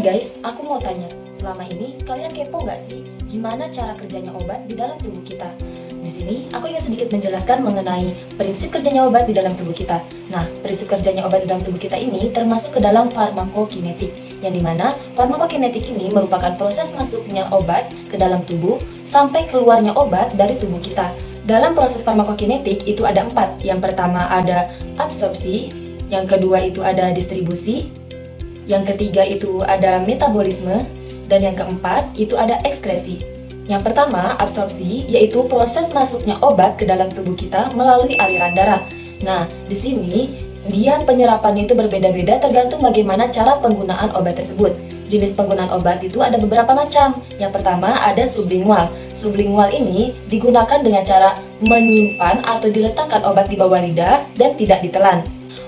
guys, aku mau tanya, selama ini kalian kepo nggak sih gimana cara kerjanya obat di dalam tubuh kita? Di sini aku ingin sedikit menjelaskan mengenai prinsip kerjanya obat di dalam tubuh kita. Nah, prinsip kerjanya obat di dalam tubuh kita ini termasuk ke dalam farmakokinetik, yang dimana farmakokinetik ini merupakan proses masuknya obat ke dalam tubuh sampai keluarnya obat dari tubuh kita. Dalam proses farmakokinetik itu ada 4. Yang pertama ada absorpsi, yang kedua itu ada distribusi, yang ketiga itu ada metabolisme, dan yang keempat itu ada ekskresi. Yang pertama, absorpsi, yaitu proses masuknya obat ke dalam tubuh kita melalui aliran darah. Nah, di sini dia penyerapannya itu berbeda-beda tergantung bagaimana cara penggunaan obat tersebut. Jenis penggunaan obat itu ada beberapa macam. Yang pertama ada sublingual. Sublingual ini digunakan dengan cara menyimpan atau diletakkan obat di bawah lidah dan tidak ditelan.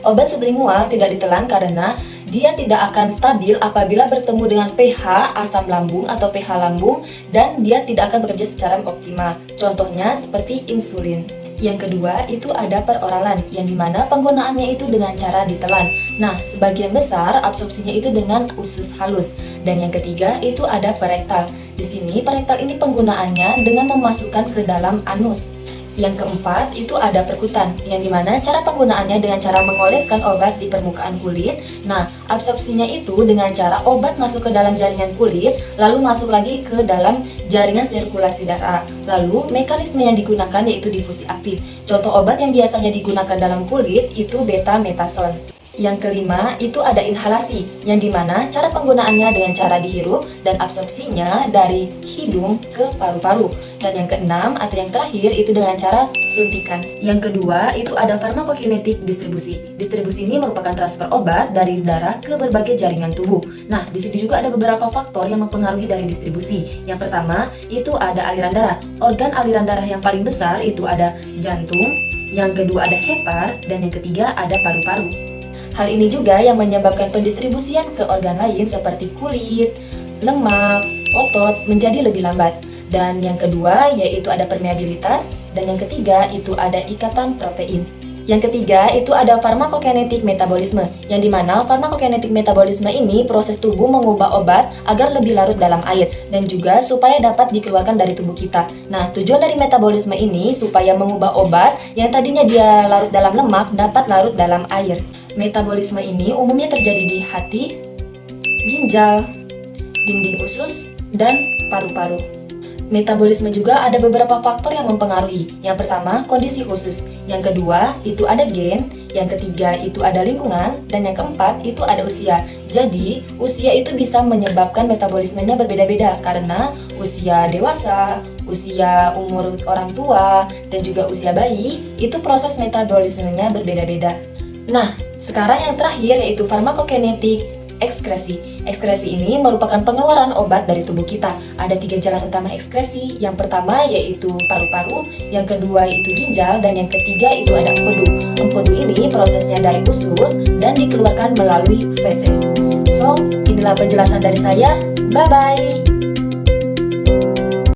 Obat sublingual tidak ditelan karena dia tidak akan stabil apabila bertemu dengan pH asam lambung atau pH lambung, dan dia tidak akan bekerja secara optimal. Contohnya seperti insulin. Yang kedua itu ada peroralan, yang dimana penggunaannya itu dengan cara ditelan. Nah, sebagian besar absorpsinya itu dengan usus halus. Dan yang ketiga itu ada perektal. Di sini perektal ini penggunaannya dengan memasukkan ke dalam anus. Yang keempat itu ada perkutan, yang dimana cara penggunaannya dengan cara mengoleskan obat di permukaan kulit. Nah, absorpsinya itu dengan cara obat masuk ke dalam jaringan kulit, lalu masuk lagi ke dalam jaringan sirkulasi darah. Lalu mekanisme yang digunakan yaitu difusi aktif. Contoh obat yang biasanya digunakan dalam kulit itu beta-metason. Yang kelima itu ada inhalasi, yang dimana cara penggunaannya dengan cara dihirup dan absorpsinya dari hidung ke paru-paru. Dan yang keenam atau yang terakhir itu dengan cara suntikan. Yang kedua itu ada farmakokinetik distribusi. Distribusi ini merupakan transfer obat dari darah ke berbagai jaringan tubuh. Nah, di sini juga ada beberapa faktor yang mempengaruhi dari distribusi. Yang pertama itu ada aliran darah. Organ aliran darah yang paling besar itu ada jantung, yang kedua ada hepar, dan yang ketiga ada paru-paru. Hal ini juga yang menyebabkan pendistribusian ke organ lain seperti kulit, lemak, otot menjadi lebih lambat. Dan yang kedua yaitu ada permeabilitas, dan yang ketiga itu ada ikatan protein. Yang ketiga itu ada farmakokinetik metabolisme, yang dimana farmakokinetik metabolisme ini proses tubuh mengubah obat agar lebih larut dalam air, dan juga supaya dapat dikeluarkan dari tubuh kita. Nah, tujuan dari metabolisme ini supaya mengubah obat yang tadinya dia larut dalam lemak dapat larut dalam air. Metabolisme ini umumnya terjadi di hati, ginjal, dinding usus, dan paru-paru. Metabolisme juga ada beberapa faktor yang mempengaruhi. Yang pertama, kondisi khusus. Yang kedua, itu ada gen. Yang ketiga, itu ada lingkungan. Dan yang keempat, itu ada usia. Jadi, usia itu bisa menyebabkan metabolismenya berbeda-beda karena usia dewasa, usia umur orang tua, dan juga usia bayi, itu proses metabolismenya berbeda-beda. Nah, sekarang yang terakhir yaitu farmakokinetik ekskresi. Ekskresi ini merupakan pengeluaran obat dari tubuh kita. Ada 3 jalan utama ekskresi. Yang pertama yaitu paru-paru, yang kedua itu ginjal, dan yang ketiga itu ada empedu. Empedu ini prosesnya dari usus dan dikeluarkan melalui feses. So, inilah penjelasan dari saya. Bye-bye!